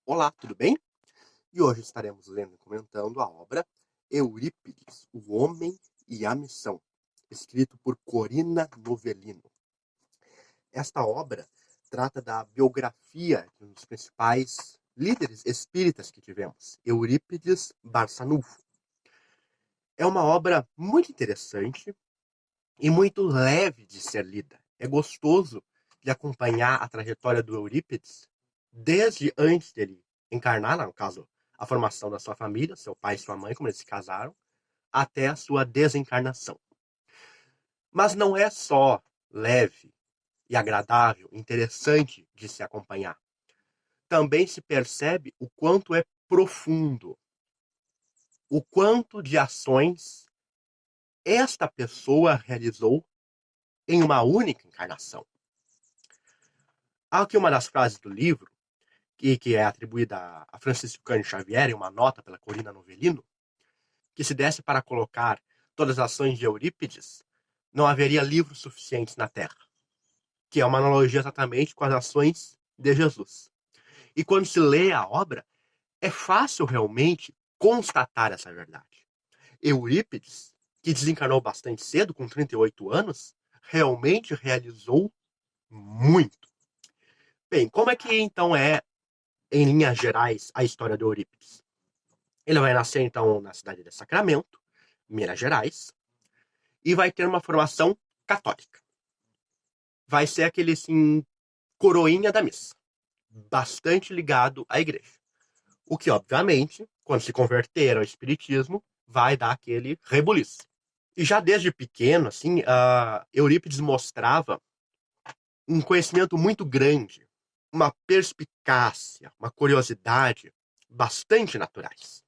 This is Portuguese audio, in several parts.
Olá, tudo bem? E hoje estaremos lendo e comentando a obra Eurípides, o Homem e a Missão, escrito por Corina Novellino. Esta obra trata da biografia de um dos principais líderes espíritas que tivemos, Eurípides Barçanufo. É uma obra muito interessante e muito leve de ser lida. É gostoso de acompanhar a trajetória do Eurípides desde antes dele encarnar, no caso, a formação da sua família, seu pai e sua mãe, como eles se casaram, até a sua desencarnação. Mas não é só leve e agradável, interessante de se acompanhar. Também se percebe o quanto é profundo, o quanto de ações esta pessoa realizou em uma única encarnação. Há aqui uma das frases do livro, que é atribuída a Francisco Cândido Xavier, em uma nota pela Corina Novellino, que se desse para colocar todas as ações de Eurípides, não haveria livros suficientes na Terra, que é uma analogia exatamente com as ações de Jesus. E quando se lê a obra, é fácil realmente constatar essa verdade. Eurípides, que desencarnou bastante cedo, com 38 anos, realmente realizou muito. Bem, como é que então é, em linhas gerais, a história de Eurípides? Ele vai nascer então na cidade de Sacramento, Minas Gerais, e vai ter uma formação católica. Vai ser aquele assim, coroinha da missa, bastante ligado à igreja. O que, obviamente, quando se converter ao espiritismo, vai dar aquele rebuliço. E já desde pequeno, assim, Eurípides mostrava um conhecimento muito grande, uma perspicácia, uma curiosidade bastante naturais.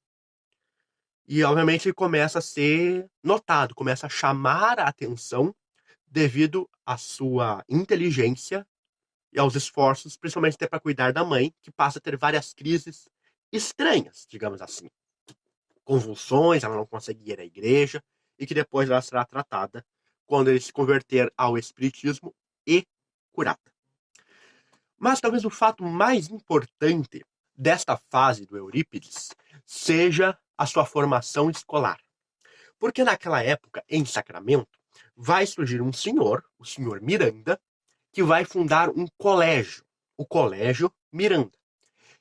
E, obviamente, ele começa a ser notado, começa a chamar a atenção devido à sua inteligência e aos esforços, principalmente até para cuidar da mãe, que passa a ter várias crises estranhas, digamos assim. Convulsões, ela não consegue ir à igreja, e que depois ela será tratada quando ele se converter ao espiritismo e curada. Mas talvez o fato mais importante desta fase do Eurípides seja a sua formação escolar. Porque naquela época, em Sacramento, vai surgir um senhor, o senhor Miranda, que vai fundar um colégio, o Colégio Miranda.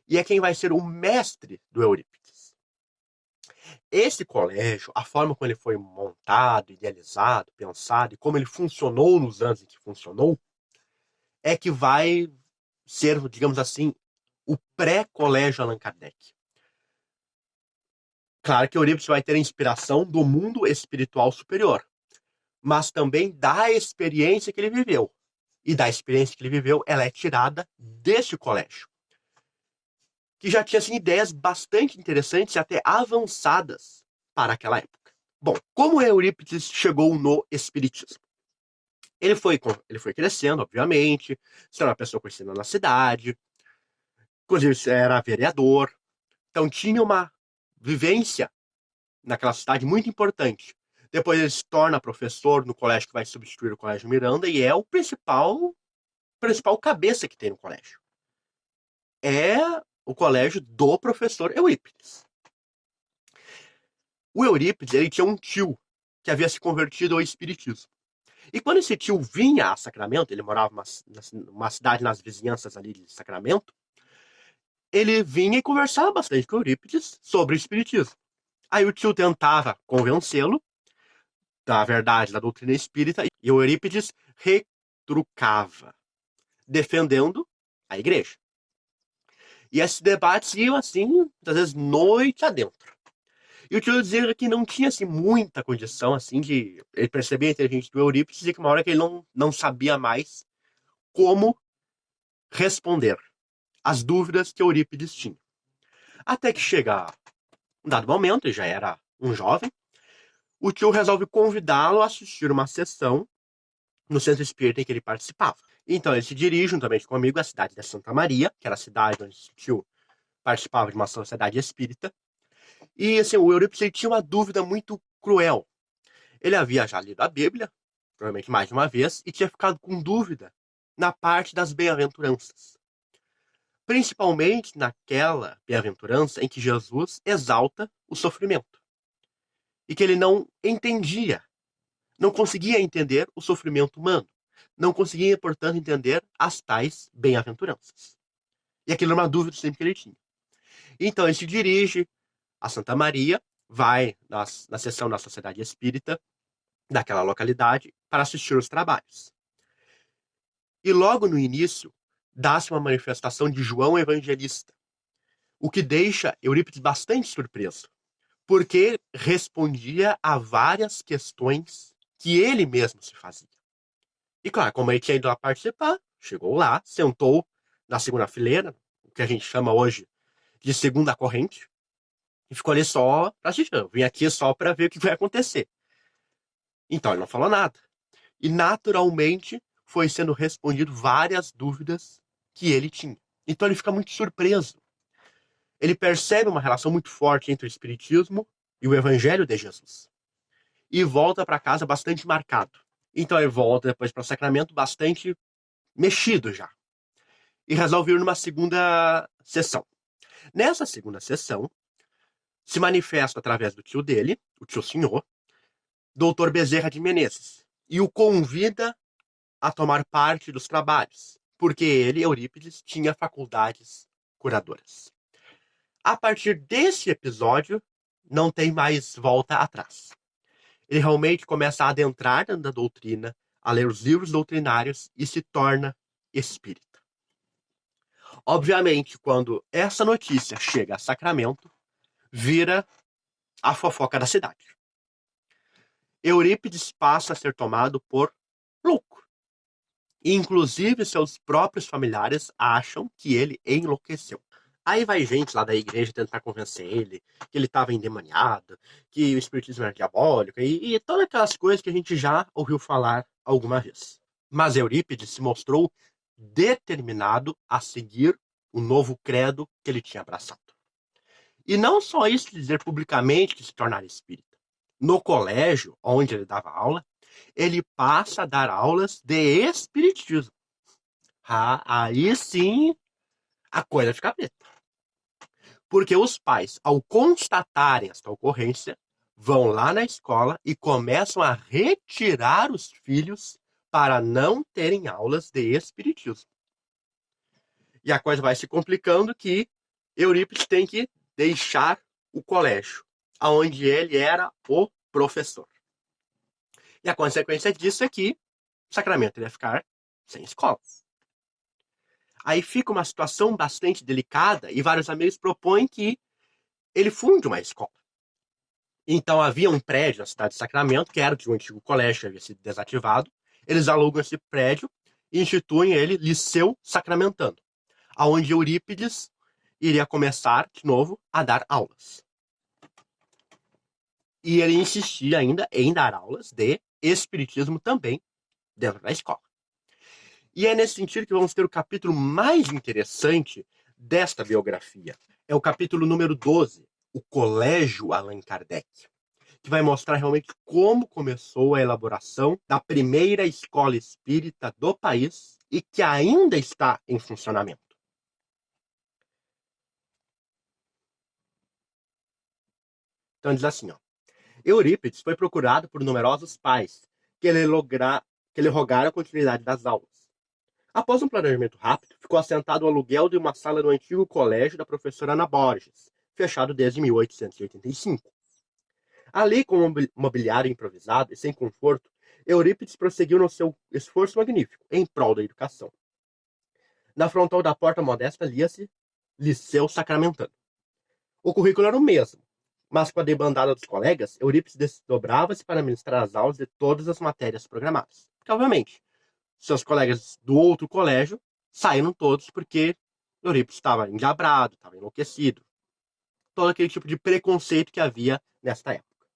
E é quem vai ser o mestre do Eurípides. Esse colégio, a forma como ele foi montado, idealizado, pensado e como ele funcionou nos anos em que funcionou, é que vai ser, digamos assim, o pré-colégio Allan Kardec. Claro que Eurípides vai ter a inspiração do mundo espiritual superior, mas também da experiência que ele viveu. E da experiência que ele viveu, ela é tirada deste colégio, que já tinha assim, ideias bastante interessantes e até avançadas para aquela época. Bom, como Eurípides chegou no espiritismo? Ele foi crescendo, obviamente, se era uma pessoa conhecida na cidade, inclusive era vereador, então tinha uma vivência naquela cidade muito importante. Depois ele se torna professor no colégio que vai substituir o Colégio Miranda e é o principal cabeça que tem no colégio. É o colégio do professor Eurípides. O Eurípides, ele tinha um tio que havia se convertido ao espiritismo. E quando esse tio vinha a Sacramento, ele morava numa cidade nas vizinhanças ali de Sacramento, ele vinha e conversava bastante com o Eurípides sobre o espiritismo. Aí o tio tentava convencê-lo da verdade da doutrina espírita e o Eurípides retrucava, defendendo a igreja. E esses debates iam assim, muitas vezes noite adentro. E o tio dizia que não tinha assim, muita condição assim de. Ele percebia a inteligência do Eurípides e que uma hora que ele não sabia mais como responder às dúvidas que Eurípides tinha. Até que chega um dado momento, ele já era um jovem, o tio resolve convidá-lo a assistir uma sessão no centro espírita em que ele participava. Então ele se dirige, juntamente com um amigo, à cidade de Santa Maria, que era a cidade onde o tio participava de uma sociedade espírita. E assim, o Eurípides tinha uma dúvida muito cruel. Ele havia já lido a Bíblia, provavelmente mais de uma vez, e tinha ficado com dúvida na parte das bem-aventuranças. principalmente naquela bem-aventurança em que Jesus exalta o sofrimento e que ele não entendia, não conseguia entender o sofrimento humano, não conseguia, portanto, entender as tais bem-aventuranças. E aquilo era uma dúvida sempre que ele tinha. Então ele se dirige a Santa Maria, vai na sessão da Sociedade Espírita daquela localidade para assistir os trabalhos. E logo no início, dá-se uma manifestação de João Evangelista, o que deixa Eurípides bastante surpreso, porque respondia a várias questões que ele mesmo se fazia. E claro, como ele tinha ido lá participar, chegou lá, sentou na segunda fileira, o que a gente chama hoje de segunda corrente, e ficou ali só para assistir. Eu vim aqui só para ver o que vai acontecer. Então ele não falou nada. E naturalmente foi sendo respondido várias dúvidas que ele tinha. Então ele fica muito surpreso. Ele percebe uma relação muito forte entre o Espiritismo e o Evangelho de Jesus. E volta para casa bastante marcado. Então ele volta depois para o sacramento bastante mexido já. E resolve ir numa segunda sessão. Nessa segunda sessão, se manifesta através do tio dele, o tio senhor, Dr. Bezerra de Menezes, e o convida a tomar parte dos trabalhos, porque ele, Eurípides, tinha faculdades curadoras. A partir desse episódio, não tem mais volta atrás. Ele realmente começa a adentrar na doutrina, a ler os livros doutrinários e se torna espírita. Obviamente, quando essa notícia chega a Sacramento, vira a fofoca da cidade. Eurípides passa a ser tomado por louco. Inclusive, seus próprios familiares acham que ele enlouqueceu. Aí vai gente lá da igreja tentar convencer ele que ele estava endemoniado, que o espiritismo era diabólico e todas aquelas coisas que a gente já ouviu falar alguma vez. Mas Eurípides se mostrou determinado a seguir o novo credo que ele tinha abraçado. E não só isso de dizer publicamente que se tornaria espírita. No colégio, onde ele dava aula, ele passa a dar aulas de espiritismo. Aí sim a coisa fica preta. Porque os pais, ao constatarem esta ocorrência, vão lá na escola e começam a retirar os filhos para não terem aulas de espiritismo. E a coisa vai se complicando que Eurípides tem que deixar o colégio, onde ele era o professor. E a consequência disso é que o Sacramento ia ficar sem escola. Aí fica uma situação bastante delicada e vários amigos propõem que ele funde uma escola. Então havia um prédio na cidade de Sacramento, que era de um antigo colégio que havia sido desativado. Eles alugam esse prédio e instituem ele Liceu Sacramentano, aonde Eurípides iria começar de novo a dar aulas. E ele insistia ainda em dar aulas de espiritismo também dentro da escola. E é nesse sentido que vamos ter o capítulo mais interessante desta biografia. É o capítulo número 12, o Colégio Allan Kardec, que vai mostrar realmente como começou a elaboração da primeira escola espírita do país e que ainda está em funcionamento. Então diz assim, ó. Eurípides foi procurado por numerosos pais que lhe rogaram a continuidade das aulas. Após um planejamento rápido, ficou assentado o aluguel de uma sala no antigo colégio da professora Ana Borges, fechado desde 1885. Ali, com um mobiliário improvisado e sem conforto, Eurípides prosseguiu no seu esforço magnífico em prol da educação. Na frontal da porta modesta lia-se Liceu Sacramentano. O currículo era o mesmo, mas com a debandada dos colegas, Eurípides desdobrava-se para ministrar as aulas de todas as matérias programadas. Porque, obviamente, seus colegas do outro colégio saíram todos porque Eurípides estava endiabrado, estava enlouquecido. Todo aquele tipo de preconceito que havia nesta época.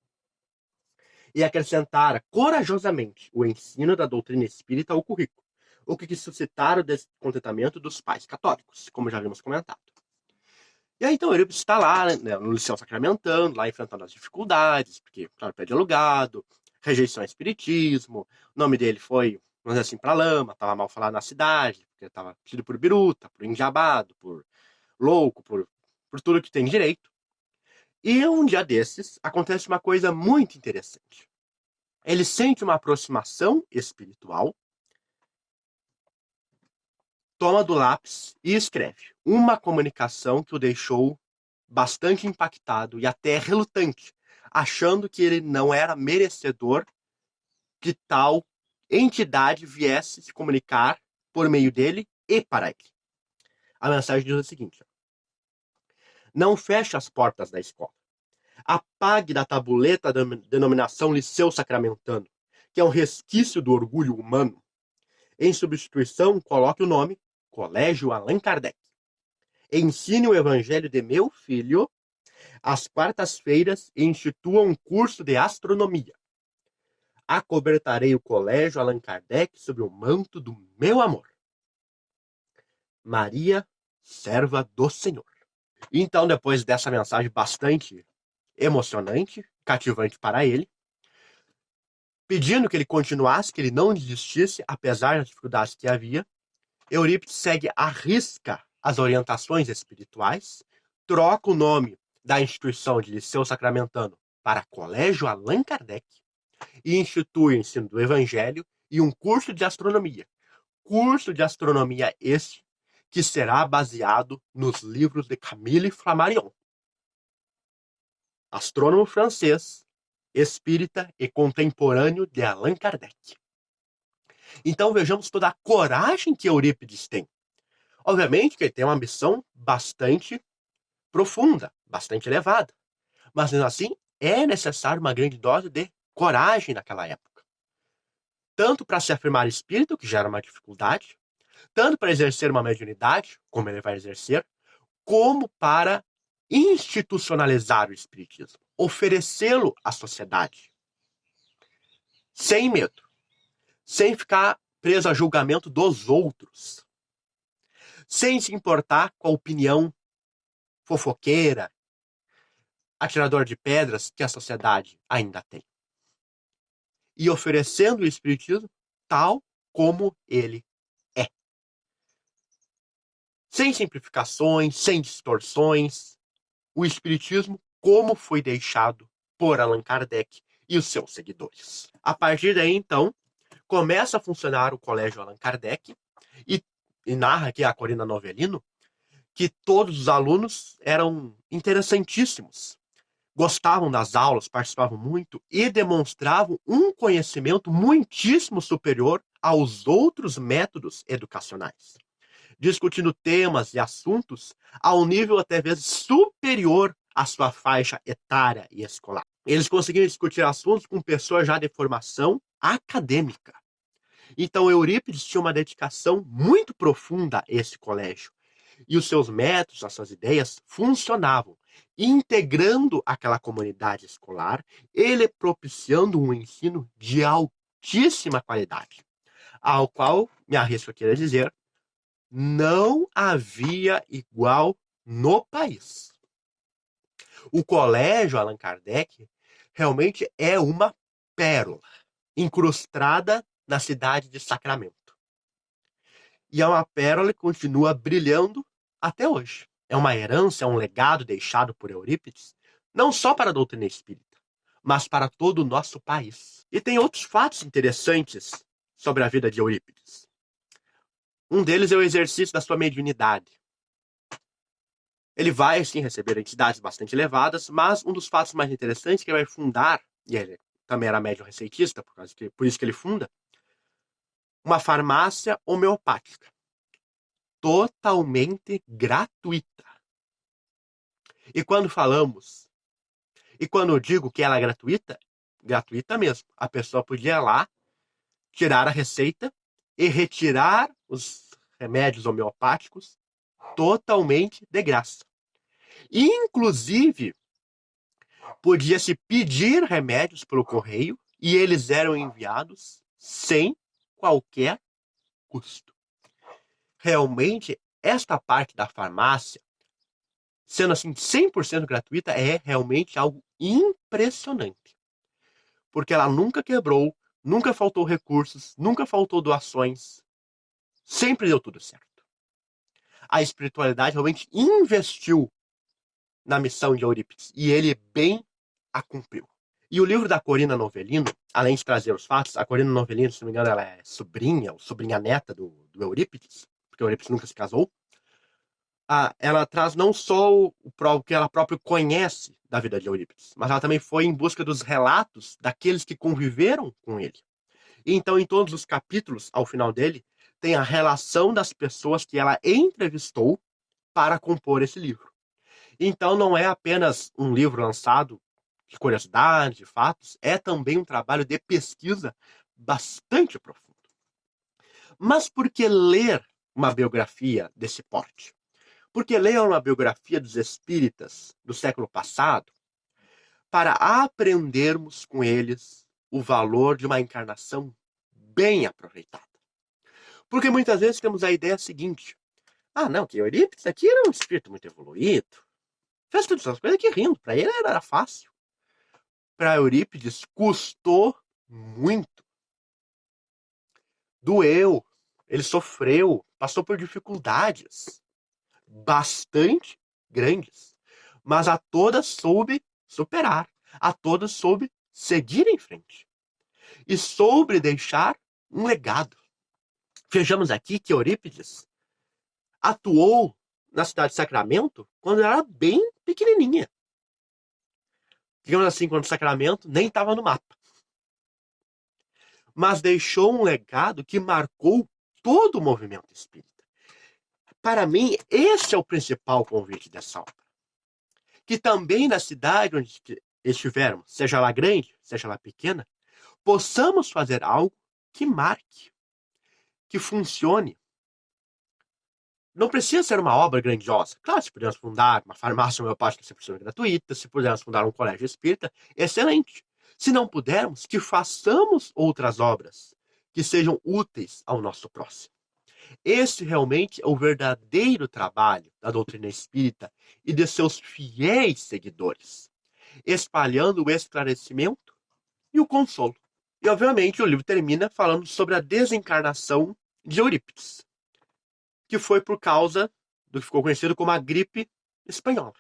E acrescentara corajosamente o ensino da doutrina espírita ao currículo, o que suscitara o descontentamento dos pais católicos, como já havíamos comentado. E aí, então, Eurípides está lá, né, no Liceu Sacramentano, lá enfrentando as dificuldades, porque, claro, prédio alugado, rejeição ao espiritismo, o nome dele foi vamos dizer assim, pra lama, tava mal falado na cidade, porque tava tido por biruta, por enjabado, por louco, por tudo que tem direito. E um dia desses, acontece uma coisa muito interessante. Ele sente uma aproximação espiritual, toma do lápis e escreve uma comunicação que o deixou bastante impactado e até relutante, achando que ele não era merecedor que tal entidade viesse se comunicar por meio dele e para ele. A mensagem diz o seguinte: não feche as portas da escola. Apague da tabuleta a denominação Liceu Sacramentano, que é um resquício do orgulho humano. Em substituição, coloque o nome Colégio Allan Kardec. Ensine o evangelho de meu filho às quartas-feiras e institua um curso de astronomia. Acobertarei o Colégio Allan Kardec sobre o manto do meu amor. Maria, serva do Senhor. Então, depois dessa mensagem bastante emocionante, cativante para ele, pedindo que ele continuasse, que ele não desistisse, apesar das dificuldades que havia, Eurípides segue à risca as orientações espirituais, troca o nome da instituição de Liceu Sacramentano para Colégio Allan Kardec e institui o ensino do Evangelho e um curso de astronomia. Curso de astronomia este que será baseado nos livros de Camille Flammarion, astrônomo francês, espírita e contemporâneo de Allan Kardec. Então vejamos toda a coragem que Eurípides tem. Obviamente que ele tem uma missão bastante profunda, bastante elevada, mas mesmo assim é necessário uma grande dose de coragem naquela época. Tanto para se afirmar espírito, que já era uma dificuldade, tanto para exercer uma mediunidade, como ele vai exercer, como para institucionalizar o espiritismo, oferecê-lo à sociedade, sem medo, sem ficar preso a julgamento dos outros, sem se importar com a opinião fofoqueira, atirador de pedras que a sociedade ainda tem. E oferecendo o espiritismo tal como ele é. Sem simplificações, sem distorções, o espiritismo como foi deixado por Allan Kardec e os seus seguidores. A partir daí, então, começa a funcionar o Colégio Allan Kardec e narra aqui a Corina Novellino que todos os alunos eram interessantíssimos, gostavam das aulas, participavam muito e demonstravam um conhecimento muitíssimo superior aos outros métodos educacionais, discutindo temas e assuntos a um nível até vezes superior à sua faixa etária e escolar. Eles conseguiam discutir assuntos com pessoas já de formação acadêmica. Então, Eurípides tinha uma dedicação muito profunda a esse colégio. E os seus métodos, as suas ideias funcionavam, integrando aquela comunidade escolar, ele propiciando um ensino de altíssima qualidade, ao qual, me arrisco a querer dizer, não havia igual no país. O Colégio Allan Kardec realmente é uma pérola, incrustada na cidade de Sacramento. E é uma pérola que continua brilhando até hoje. É uma herança, é um legado deixado por Eurípides, não só para a doutrina espírita, mas para todo o nosso país. E tem outros fatos interessantes sobre a vida de Eurípides. Um deles é o exercício da sua mediunidade. Ele vai, sim, receber entidades bastante elevadas, mas um dos fatos mais interessantes é que ele vai fundar, e ele também era médium receitista, por isso que ele funda, uma farmácia homeopática, totalmente gratuita. E quando falamos, e quando eu digo que ela é gratuita, gratuita mesmo. A pessoa podia ir lá, tirar a receita e retirar os remédios homeopáticos totalmente de graça. Inclusive, podia-se pedir remédios pelo correio e eles eram enviados sem qualquer custo. Realmente, esta parte da farmácia, sendo assim 100% gratuita, é realmente algo impressionante. Porque ela nunca quebrou, nunca faltou recursos, nunca faltou doações, sempre deu tudo certo. A espiritualidade realmente investiu na missão de Eurípides e ele bem a cumpriu. E o livro da Corina Novellino, além de trazer os fatos, a Corina Novellino, se não me engano, ela é sobrinha ou sobrinha neta do Eurípides, porque o Eurípides nunca se casou. Ela traz não só o que ela própria conhece da vida de Eurípides, mas ela também foi em busca dos relatos daqueles que conviveram com ele. E então, em todos os capítulos, ao final dele, tem a relação das pessoas que ela entrevistou para compor esse livro. Então, não é apenas um livro lançado de curiosidade, de fatos, é também um trabalho de pesquisa bastante profundo. Mas por que ler uma biografia desse porte? Porque ler uma biografia dos espíritas do século passado para aprendermos com eles o valor de uma encarnação bem aproveitada. Porque muitas vezes temos a ideia seguinte: não, que Eurípides aqui era um espírito muito evoluído, fez todas essas coisas aqui rindo, para ele era fácil. Para Eurípides custou muito. Doeu, ele sofreu, passou por dificuldades bastante grandes, mas a todas soube superar, a todas soube seguir em frente e soube deixar um legado. Vejamos aqui que Eurípides atuou na cidade de Sacramento quando era bem pequenininha. Digamos assim, quando Sacramento nem estava no mapa. Mas deixou um legado que marcou todo o movimento espírita. Para mim, esse é o principal convite dessa obra. Que também na cidade onde estivermos, seja ela grande, seja ela pequena, possamos fazer algo que marque, que funcione. Não precisa ser uma obra grandiosa. Claro, se pudermos fundar uma farmácia homeopática 100% gratuita, se pudermos fundar um colégio espírita, excelente. Se não pudermos, que façamos outras obras que sejam úteis ao nosso próximo. Esse realmente é o verdadeiro trabalho da doutrina espírita e de seus fiéis seguidores, espalhando o esclarecimento e o consolo. E, obviamente, o livro termina falando sobre a desencarnação de Eurípides, que foi por causa do que ficou conhecido como a gripe espanhola,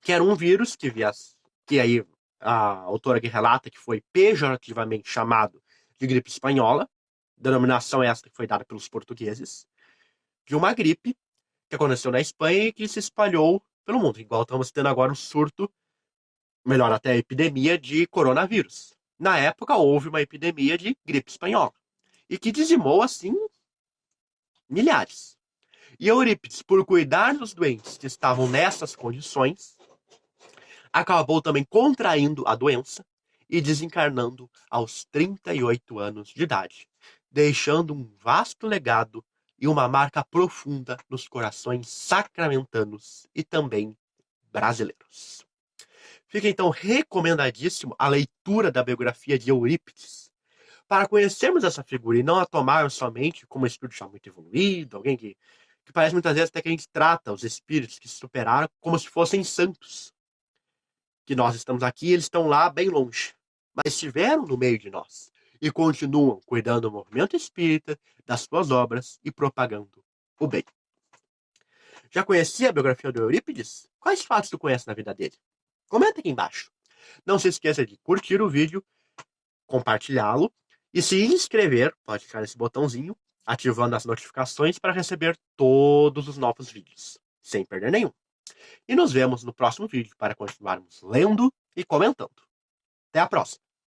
que era um vírus que aí a autora que relata que foi pejorativamente chamado de gripe espanhola, denominação esta que foi dada pelos portugueses, de uma gripe que aconteceu na Espanha e que se espalhou pelo mundo, igual estamos tendo agora um surto, melhor até a epidemia de coronavírus. Na época houve uma epidemia de gripe espanhola e que dizimou assim milhares. E Eurípides, por cuidar dos doentes que estavam nessas condições, acabou também contraindo a doença e desencarnando aos 38 anos de idade, deixando um vasto legado e uma marca profunda nos corações sacramentanos e também brasileiros. Fica então recomendadíssimo a leitura da biografia de Eurípides, para conhecermos essa figura e não a tomarmos somente como um espírito já muito evoluído, alguém que parece muitas vezes até que a gente trata os espíritos que se superaram como se fossem santos. Que nós estamos aqui e eles estão lá bem longe, mas estiveram no meio de nós e continuam cuidando do movimento espírita, das suas obras e propagando o bem. Já conhecia a biografia do Eurípides? Quais fatos tu conhece na vida dele? Comenta aqui embaixo. Não se esqueça de curtir o vídeo, compartilhá-lo e se inscrever, pode clicar nesse botãozinho, ativando as notificações para receber todos os novos vídeos, sem perder nenhum. E nos vemos no próximo vídeo para continuarmos lendo e comentando. Até a próxima!